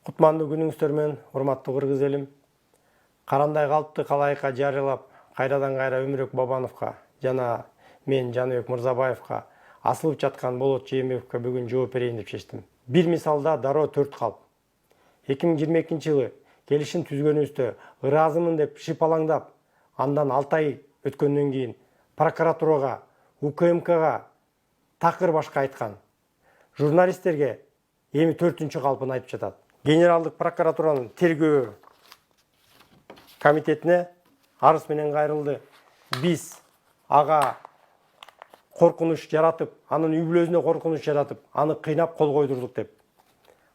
Кутмандуу күнүңүздөр менен, урматтуу кыргыз элим. Карандай калпты калайыкка жарыялап, кайрадан кайра Өмүрөк Бабановго жана мен Жаныбек Мырзабаевга асылып жаткан Болот Жээнбековго бүгүн жооп берейин деп чечтим. Бир мисалда дароо 4 калп. 2022-жылы келишим түзгөнүбүздө ыраазымын деп шипалаңдап, андан 6 ай өткөндөн кийин прокуратурага, УКМКга такыр башка айткан. Журналисттерге эми 4-чү калпын айтып жатат. Генералдык прокуратуранын тергөө комитетине арыз менен кайрылды. Биз ага коркунуч жаратып, анын үй бүлөсүнө коркунуч жаратып, аны кыйнап кол койдурдук деп.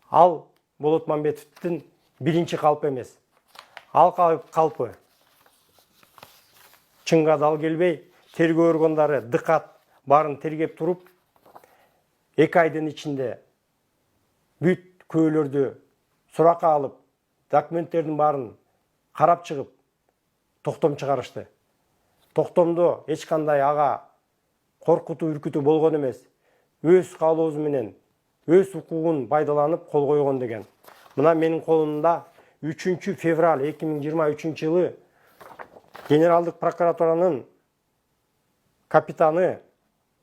Ал Болот Мамбетовдун биринчи калпы эмес. Ал калпы чынга дал келбей, тергөө органдары дыкат барын тергеп туруп, 2 айдын ичинде бүт көөлөрдү суракка алып, документтердин барын карап чыгып, токтом чыгарышты. Токтомдо эч кандай ага коркутуу, үркүтүү болгон эмес. Өз каалоосу менен, өз укугун пайдаланып кол койгон деген. Мына менин колумда 3 февраль 2023-жылы Генералдык прокуратуранын капитаны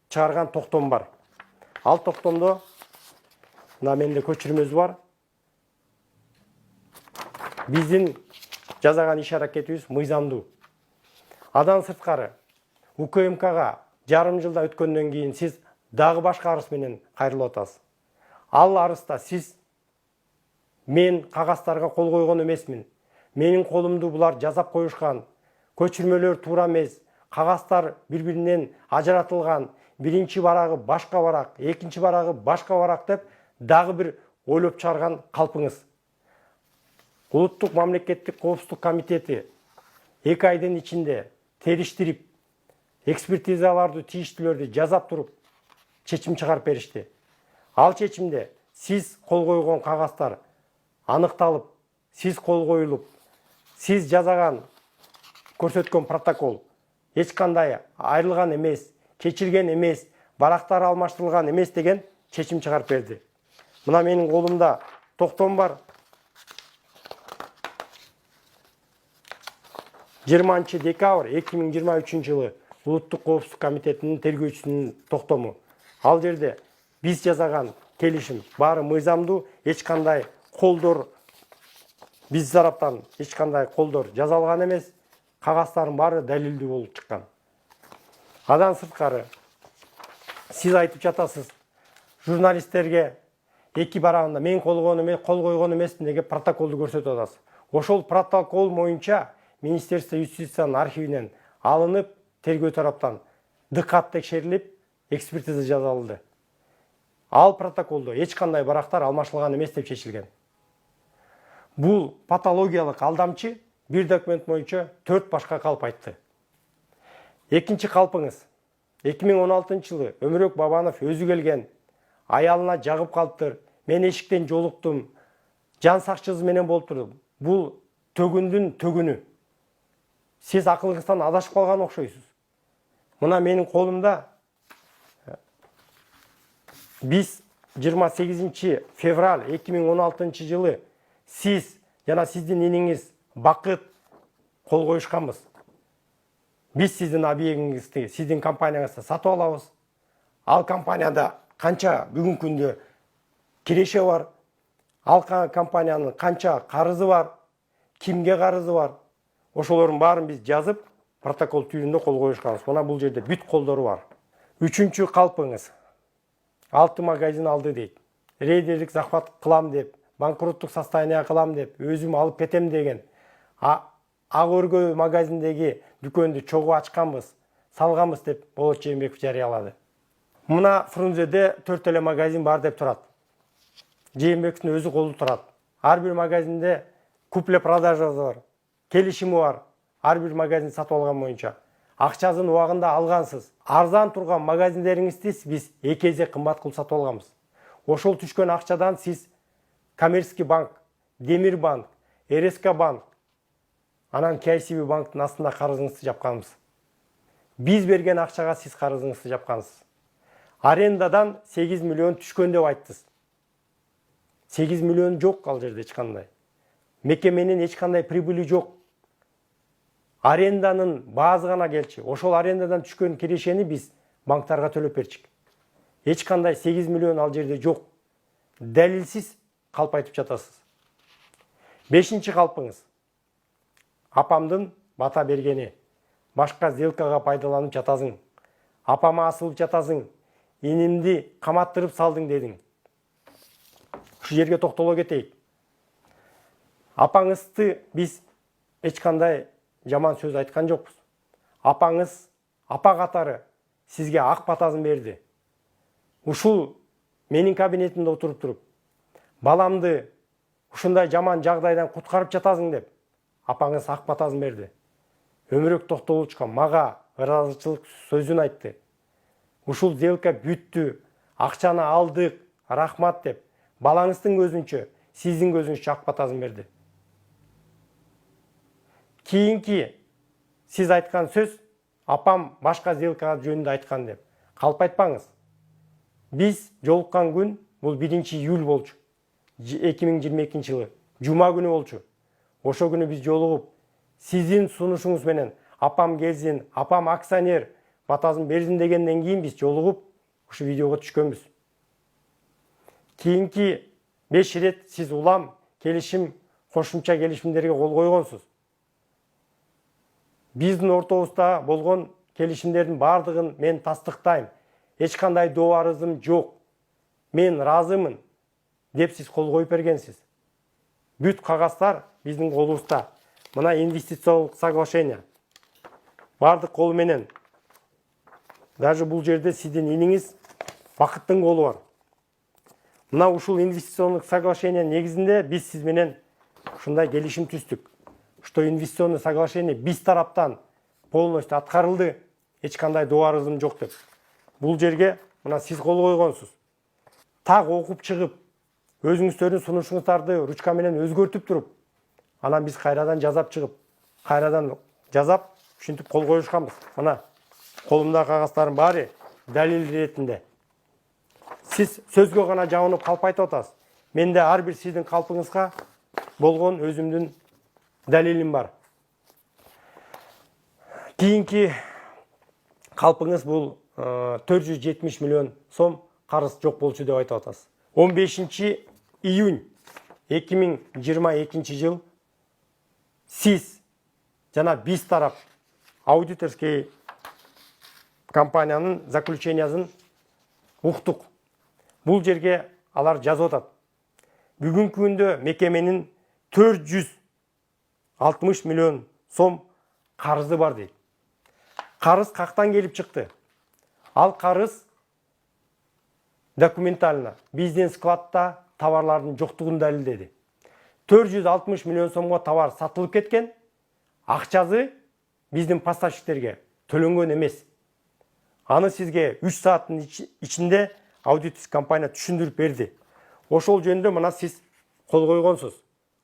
чыгарган токтом бар. Ал токтомдо мына менде көчүрмөсү бар. Биздин жасаган иш аракетибиз мыйзамдуу. Адан сырткары УКМКга жарым жылда өткөндөн кийин сиз дагы башка арыз менен кайрылып атасыз. Ал арызда сиз мен кагаздарга кол койгон эмесмин. Менин колумду булар жазап коюшкан. Көчүрмөлөр туура эмес. Кагаздар бири-биринен ажыратылган. Биринчи барагы башка барак, экинчи барагы башка барак деп дагы бир ойлоп чыгарган калпыңыз. Улуттук мамлекеттик коопсуздук комитети 2 айдын ичинде териштирип, экспертизаларды, тийиштүүлөрдү жасап туруп, чечим чыгарып беришти. Ал чечимде сиз кол койгон кагаздар аныкталып, сиз кол коюлуп, сиз жасаган, көрсөткөн протокол эч кандай айрылган эмес, кечирген эмес, барактар алмаштырылган эмес деген чечим чыгарып берди. Мына менин колумда токтом бар. 20 декабрь 2023-жылы Улуттук коопсуздук комитетинин тергөөчүсүнүн токтому. Ал жерде биз жасаган келишим баары мыйзамдуу, эч кандай колдор биз тараптан эч кандай колдор жасалган эмес, кагаздардын баары далилдүү болуп чыккан. Адан сырткары сиз айтып жатасыз, журналисттерге эки барагында мен кол койгон эмесмин деген протоколду көрсөтүп атасыз. Ошол протокол боюнча Министерство юстициянын архивинен алынып, тергөө тараптан дыкат текшерилип, экспертиза жасалды. Ал протоколдо эч кандай барактар алмашылган эмес деп чечилген. Бул патологиялык алдамчы бир документ боюнча 4 башка калп айтты. Экинчи калпыңыз 2016-жылы Өмүрөк Бабанов өзү келген, аялына жагып калыптыр, мен эшиктен жолуктум, жан сакчысы менен болуп турдум. Бул төгүндүн төгүнү. Сиз акылыңыздан адашып калган окшойсуз. Мына менин колумда биз 28 февраль 2016-жылы сиз жана сиздин иниңиз Бакыт кол коюшканбыз. Биз сиздин объектиңизди, сиздин компанияңызды сатып алабыз. Ал компанияда канча бүгүнкү күндө киреше бар, ал компаниянын канча карызы бар, кимге карызы бар. Ошолордун баарын биз жазып, протокол түрүндө кол коюшканбыз. Мына бул жерде бүт колдору бар. 3-чү калпыңыз 6 магазин алды дейт. Рейдерлик захват кылам деп, банкроттук состояние кылам деп, өзүм алып кетем деген. Ак өргө магазиндеги дүкөндү чогуу ачканбыз, салганбыз деп Болот Жээнбеков жарыялады. Мына Фрунзеде 4 эле магазин бар деп турат. Жээнбековдун өзү колу турат. Ар бир магазинде купля-продажасы бар, келишими бар. Ар бир магазин сатып алган боюнча. Акчасын убагында алгансыз. Арзан турган магазиндериңизди биз 2 эсе кымбат кылып сатып алганбыз. Ошол түшкөн акчадан сиз Коммерческий банк, Демир банк, РСК банк, анан KCB банктын астында карызыңызды жапканбыз. Биз берген акчага сиз карызыңызды жапкансыз. Арендадан 8 миллион түшкөн деп айттыңыз. 8 миллион жок ал жерде эч кандай. Мекеменин эч кандай прибыли жок. Аренданын баазы гана келчи. Ошол арендадан түшкөн кирешени биз банктарга төлөп берчик. Эч кандай 8 миллион ал жерде жок. Далилсиз калп айтып жатасыз. 5-чи калпыңыз. Апамдын бата бергени. Башка сделкага пайдаланып жатасың. Апама асылып жатасың. Инимди каматтырып салдың дедиң. Шу жерге токтоло кетейик. Апаңызды биз эч кандай жаман сөз айткан жокпуз. Апаңыз апа катары сизге ак батасын берди. Ушул менин кабинетимде отуруп туруп, баламды ушундай жаман жагдайдан куткарып жатасың деп, апаңыз ак батасын берди. Өмүрөк Токтолучка мага ыраазычылык сөзүн айтты. Ушул сделка бүттү, акчаны алдык, рахмат деп, балаңыздын көзүнчө, сиздин көзүнчө ак батасын берди. Кийинки сиз айткан сөз, апам башка сделка жөнүндө айткан деп. Калп айтпаңыз. Биз жолуккан күн бул 1-июль болчу. 2022 жылы. Жума күнү болчу. Ошо күнү биз жолугуп, сиздин сунушуңуз менен апам келсин, апам акционер батасын бердин дегенден кийин биз жолугуп, ушу видеого түшкөнбүз. Кийинки 5 рет сиз улам келишим, кошумча келишимдерге кол койгонсуз. Биздин ортобузда болгон келишимдердин бардыгын мен тастыктайм. Эч кандай доо арызым жок. Мен ыраазымын деп сиз кол коюп бергенсиз. Бүт кагаздар биздин колубузда. Мына инвестициялык соглашение. Бардык колу менен. Даже бул жерде сиздин иниңиз Бакыттын колу бар. Мына ушул инвестициондук соглашение негизинде биз сиз менен ушундай келишим түздүк. Что инвестиционный соглашение биз тараптан полностью аткарылды, эч кандай доо арызым жок деп. Бул жерге мына сиз кол койгонсуз. Так окуп чыгып, өзүңүздөрдүн сунушуңуздарды ручка менен өзгөртүп туруп, анан биз кайрадан жазап чыгып, кайрадан жазап, ушинтип кол коюшканбыз. Мына колумдагы кагаздарым баары далил иретинде. Сиз сөзгө гана жабынып калп айтып атасыз. Менде ар бир сиздин калпыңызга болгон өзүмдүн далилим бар. Кийинки калпыңыз бул 470 миллион сом карыз жок болчу деп айтып атасыз. 15 июнь 2022 жыл сиз жана биз тарап аудиторский компаниянын заключениясын уктук. Бул жерге алар жазып атат. Бүгүнкү күндө мекеменин 460 миллион сом карызы бар дейт. Карыз кактан келип чыкты? Ал карыз документально биздин складта товарлардын жоктугун далилдеди. 460 миллион сомго товар сатылып кеткен, акчасы биздин поставщиктерге төлөнгөн эмес. Аны сизге 3 сааттын ичинде аудиторский компания түшүндүрүп берди. Ошол жөнүндө мына сиз кол койгонсуз.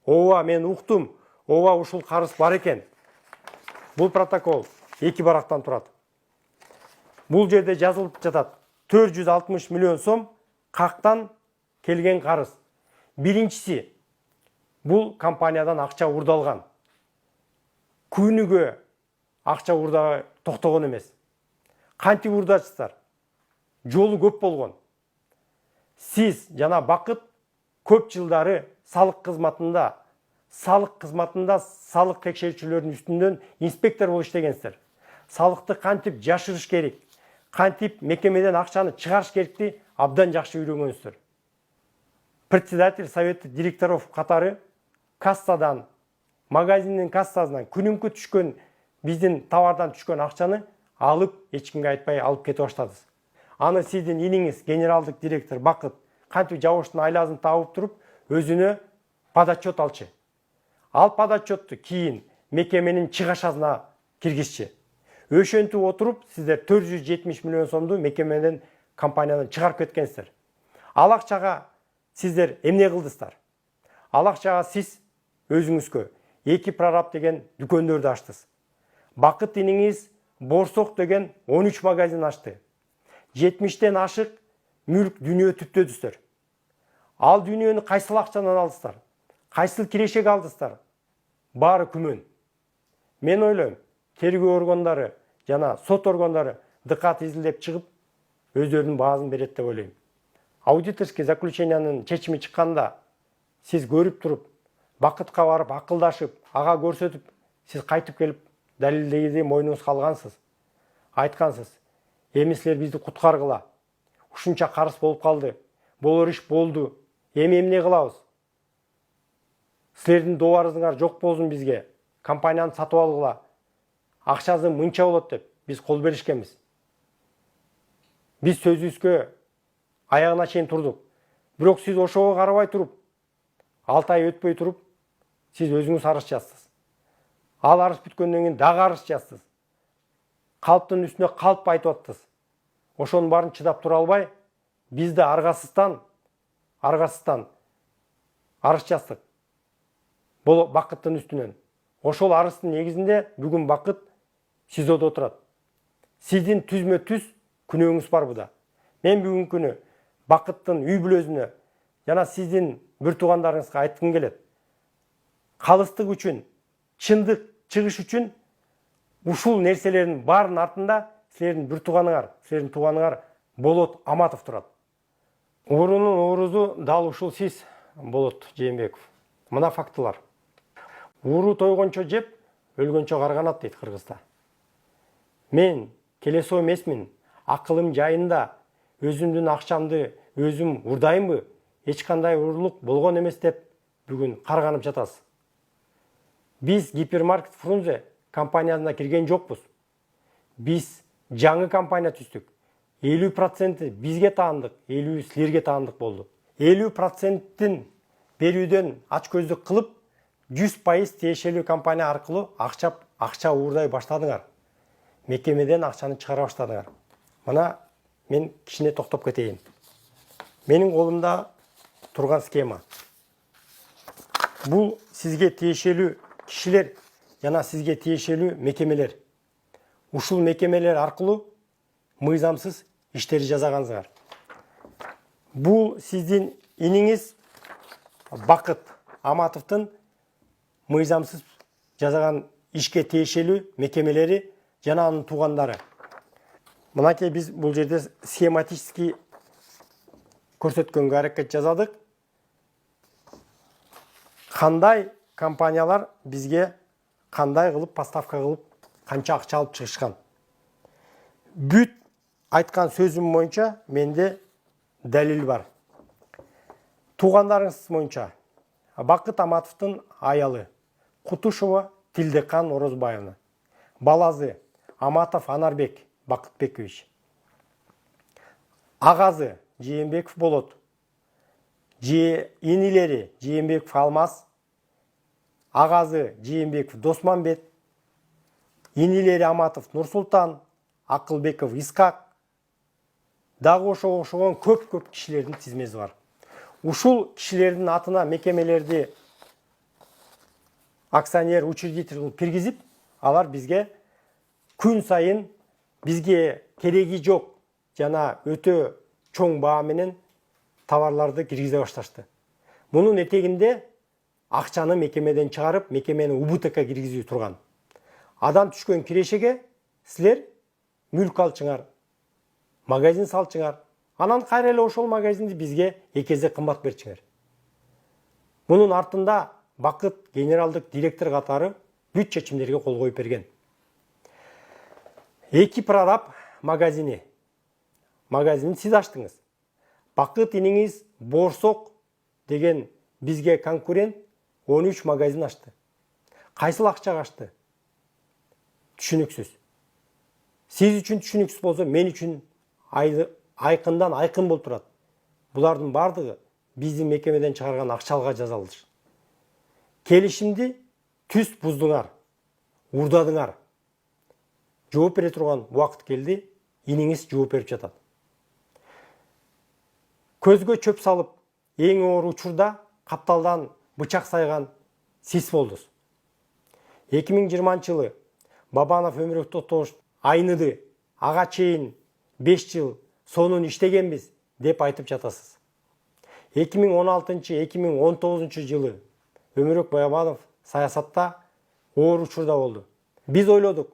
Ооба, мен уктум. Ооба, ушул карыз бар экен. Бул протокол 2 барактан турат. Бул жерде жазылып жатат. 460 миллион сом кактан келген карыз. Биринчиси, бул компаниядан акча урдалган. Күнүгө акча урда токтогон эмес. Кантип урдашсыздар? Жолу көп болгон. Сиз жана Бакыт көп жылдары салык кызматында салык текшерүүчүлөрдүн үстүнөн инспектор болуп иштегенсиздер. Салыкты кантип жашырыш керек, кантип мекемеден акчаны чыгарыш керекти абдан жакшы үйрөнгөнсүздөр. Председатель совета директоров катары кассадан, магазиндин кассасынан күнүмкү түшкөн биздин товардан түшкөн акчаны алып, эч кимге айтпай алып кетип баштадыңыз. Аны сиздин иниңиз генералдык директор Бакыт кантип жабыштын айласын табып туруп, өзүнө подотчет алчы. Ал подотчетту кийин мекеменин чыгашасына киргизчи. Ошентип отуруп, сиздер 470 миллион сомду мекеменин компаниядан чыгарып кеткенсиздер. Ал акчага сиздер эмне кылдыңыздар? Ал акчага сиз өзүңүзгө 2 прораб деген дүкөндөрдү ачтыңыз. Бакыт иниңиз Борсок деген 13 магазин ачты. 70тен ашык мүлк дүнүйө түптөдүздөр. Ал дүйнөнү кайсыл акчадан алдыңыздар? Кайсыл кирешек алдыңыздар? Баары күмөн. Мен ойлойм, тергөө органдары жана сот органдары дыкат изилдеп чыгып, өздөрүнүн баазын берет деп ойлойм. Аудиторский заключениянын чечими чыкканда сиз көрүп туруп, Бакытка барып акылдашып, ага көрсөтүп, сиз кайтып келип далилдеди мойнуңузга алгансыз. Айткансыз. Эми силер бизди куткаргыла. Ушунча карыз болуп калды. Болор иш болду. Эми эмне кылабыз? Силердин добарыңар жок болсун бизге. Компанияны сатып алгыла. Акчасы мынча болот деп биз кол беришкенбиз. Биз сөзүбүзгө аягына чейин турдук. Бирок сиз ошого карабай туруп, 6 ай өтпөй туруп, сиз өзүңүз арыз жаздыңыз. Ал арыз бүткөндөн кийин дагы арыз жаздыңыз. Калптын үстүнө калп айтып аттыңыз. Ошонун баарын чыдап тура албай, биз да аргасыздан арыз жаздык. Бул Бакыттын үстүнөн. Ошол арыздын негизинде бүгүн Бакыт СИЗОдо отурат. Сиздин түзмө түз күнөөңүз бар буда. Мен бүгүнкү күнү Бакыттын үй бүлөсүнө жана сиздин бир туугандарыңызга айткым келет. Калыстык үчүн, чындык чыгыш үчүн ушул нерселердин баарынын артында силердин бир тууганыңар Болот Аматов турат. Уурунун уурузу дал ушул сиз, Болот Жээнбеков. Мына фактылар. Ууру тойгончо жеп, өлгөнчө карганат дейт кыргызда. Мен келесоо эмесмин, акылым жайында, өзүмдүн акчамды өзүм урдайымбы, эч кандай уурулук болгон эмес деп бүгүн карганып жатасыз. Биз гипермаркет Фрунзе компаниясына кирген жокпуз. Биз жаңы компания түздүк. 50% бизге таандык, 50 силерге таандык болду. 50%-тин берүүдөн ачкөздүк кылып, 100% тиешелүү компания аркылуу акча уурдай баштадыңар. Мекемеден акчаны чыгара баштадыңар. Мына мен кичине токтоп кетейин. Менин колумда турган схема. Бул сизге тиешелүү кишилер жана сизге тиешелүү мекемелер. Ушул мекемелер аркылуу мыйзамсыз иштери жасаганыңар. Бул сиздин иниңиз Бакыт Аматовдун мыйзамсыз жасаган ишке тиешелүү мекемелери жана анын туугандары. Мынакей биз бул жерде схематически көрсөткөнгө аракет жасадык. Кандай компаниялар бизге кандай кылып поставка кылып, канча акча алып чыгышкан. Бүт айткан сөзүм боюнча менде далил бар. Туугандарыңыз боюнча Бакыт Аматовдун аялы Кутушева Тилдекан Орозбаевна, балазы Аматов Анарбек Бакытбекович, агазы Жээнбеков Болот, инилери Жээнбеков Алмаз, агазы Жээнбеков Досманбет, инилери Аматов Нурсултан, Акылбеков Искак, дагы ошого көп кишилердин тизмеси бар. Ушул кишилердин атына мекемелерди акционер учредитель кылып киргизип, алар бизге күн сайын бизге кереги жок жана өтө чоң баа менен товарларды киргизе башташты. Мунун этегинде акчаны мекемеден чыгарып, мекемени УБТК киргизүү турган. Адам түшкөн кирешеге силер мүлк алчыңар, магазин салчыңар, анан кайра эле ошол магазинди бизге экезе кымбат берчиңер. Мунун артында Бакыт генералдык директор катары бүт чечимдерге кол коюп берген. Эки прораб магазинин сиз ачтыңыз. Бакыт иниңиз Борсок деген бизге конкурент 13 магазин ачты. Кайсыл акчага ачты? Түшүнүксүз. Сиз үчүн түшүнүксүз болсо, мен үчүн айкындан айкын болуп турат. Булардын бардыгы биздин мекемеден чыгарган акчалга жазалдыр. Келишимди түз буздуңар, урдадыңар. Жооп бере турган убакыт келди, иниңиз жооп берип жатат. Көзгө чөп салып, эң оор учурда капталдан бычак сайган сиз болдуз. 2020-жылы Бабанов Өмүрөк Токтош айныды, ага чейин 5 жыл сонун иштегенбиз деп айтып жатасыз. 2016-2019 жылы Өмүрөк Байаманов саясатта оор учурда болду. Биз ойлодук,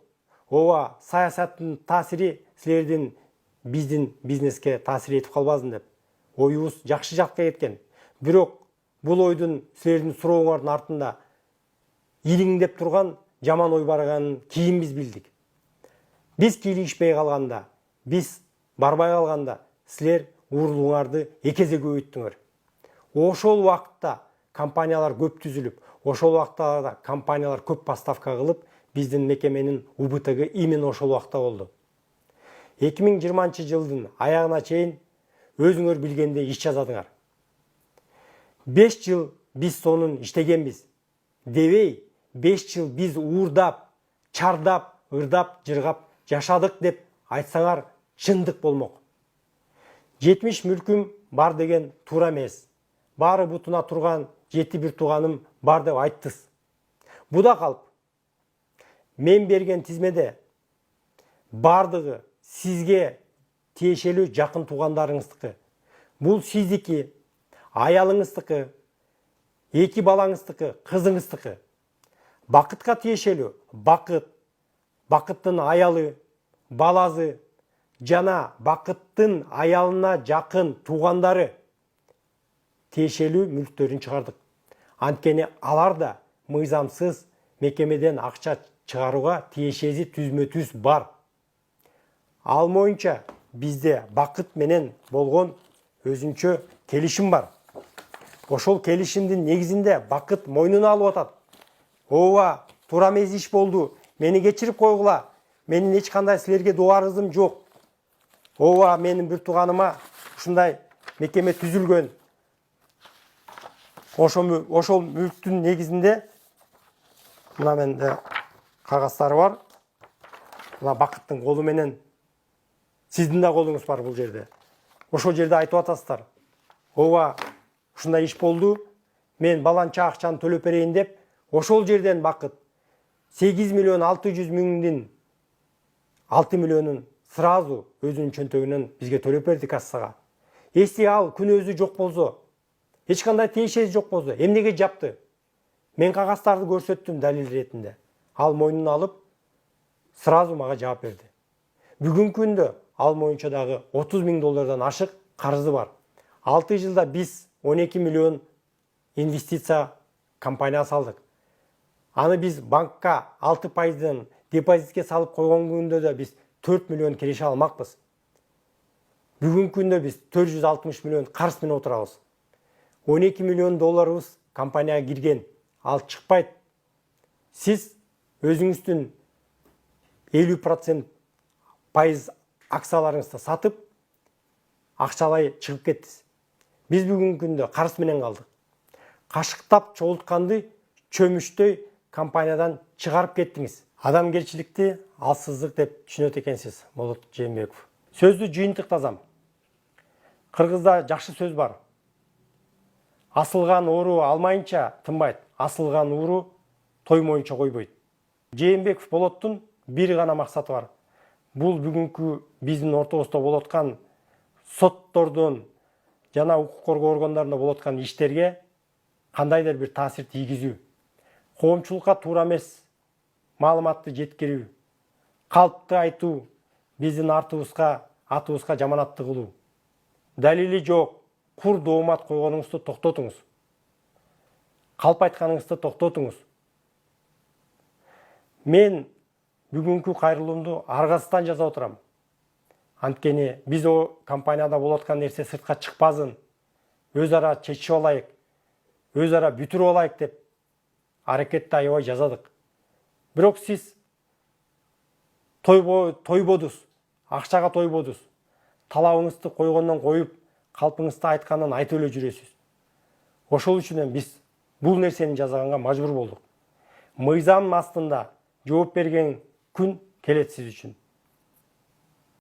ооба саясаттын таасири силердин биздин бизнеске таасир этип калбасын деп. Оюбуз жакшы жакка кеткен. Бирок бул ойдун силердин сурооңордун артында илиңдеп турган жаман ой барганын кийин биз билдик. Биз кийлигишпей калганда, биз барбай калганда силер уурулуңарды эки эсе көбөйттүңөр. Ошол убакытта компаниялар көп түзүлүп, ошол убакта компаниялар көп поставка кылып, биздин мекеменин убытыгы именно ошол убакта болду. 2020 жылдын аягына чейин өзүңөр билгендей иш жасадыңар. 5 жыл биз сонун иштегенбиз. Дебей, 5 жыл биз уурдап, чардап, ырдап, жыргап жашадык деп айтсаңар чындык болмок. 70 мүлкүм бар деген туура эмес. Баары бутуна турган 7 тууганым бар деп айттыз. Буда калп. Мен берген тизмеде бардыгы сизге тиешелүү жакын туугандарыңыздыкы. Бул сиздики, аялыңыздыкы, 2 балаңыздыкы, кызыңыздыкы. Бакытка тиешелүү бакыттын аялы, баласы жана бакыттын аялына жакын туугандары тиешелүү мүлктөрүн чыгардык. Анткени алар да мыйзамсыз мекемеден акча чыгарууга тиешеси түзмө-түз бар. Ал боюнча бизде бакыт менен болгон өзүнчө келишим бар. Ошол келишимдин негизинде бакыт мойнуна алып атат. Ооба, туура эмес иш болду. Мени кечирип койгула. Менин эч кандай силерге дуарызым жок. Ооба, менин бир тууганыма ушундай мекеме түзүлгөн. Ошол мүлктүн негизинде мына менде кагаздары бар. Мына бакыттын колу менен сиздин да колуңуз бар бул жерде. Ошол жерде айтып атасыздар. Ооба, ушундай иш болду. Мен баланча акчаны төлөп берейин деп, ошол жерден бакыт 8.600.000 6 миллионун сразу өзүнүн чөнтөгүнөн бизге төлөп берди кассага. Эси ал күн өзү жок болсо, эч кандай тиешеси жок болсо, эмнеге жапты? Мен кагаздарды көрсөттүм далил ретинде. Ал мойнуна алып, сразу мага жооп берди. Бүгүнкү күндө ал боюнча дагы $30.000 ашык карызы бар. 6 жылда биз 12 миллион инвестиция компания салдык. Аны биз банкка 6% депозитке салып койгон күндө да биз 4 миллион киреше алмакпыз. Бүгүнкү күндө биз 460 миллион карыз менен отурабыз. 12 миллион долларыбыз компанияга кирген, ал чыкпайт. Сиз өзүңүздүн 50% акцияларыңызды сатып, акчалай чыгып кеттиз. Биз бүгүнкү күндө карыз менен калдык. Кашыктап чогултканды чөмүчтөй компаниядан чыгарып кеттиңиз. Адамгерчиликти алсыздык деп түшүнөт экенсиз, Болот Жээнбеков. Сөздү жыйынтыктасам. Кыргызда жакшы сөз бар. Асылган оору алмайынча тынбайт, асылган ууру тоймоюнча койбойт. Жээнбеков Болоттун бир гана максаты бар. Бул бүгүнкү биздин ортобузда болуп аткан соттордон жана укук коргоо органдарында болуп аткан иштерге кандайдыр бир таасир тийгизүү. Коомчулукка туура эмес маалыматты жеткирүү, калпты айтуу, биздин атыбызга жаманатты кылуу. Далили жок, кур доомат койгонуңузду токтотуңуз. Калп айтканыңызды токтотуңуз. Мен бүгүнкү кайрылуумду аргасыздан жасап отурам. Анткени биз о компанияда болуп аткан нерсе сыртка чыкпасын, өз ара чечип алайык, өз ара бүтүрүп алайык деп аракетти аябай жасадык. Бирок сиз тойбодуз, акчага тойбодуз. Талабыңызды койгондон коюп, калпыңызды айтканын айтып эле жүрөсүз. Ошол үчүн биз бул нерсени жасаганга мажбур болдук. Мыйзам астында жооп берген күн келет сиз үчүн.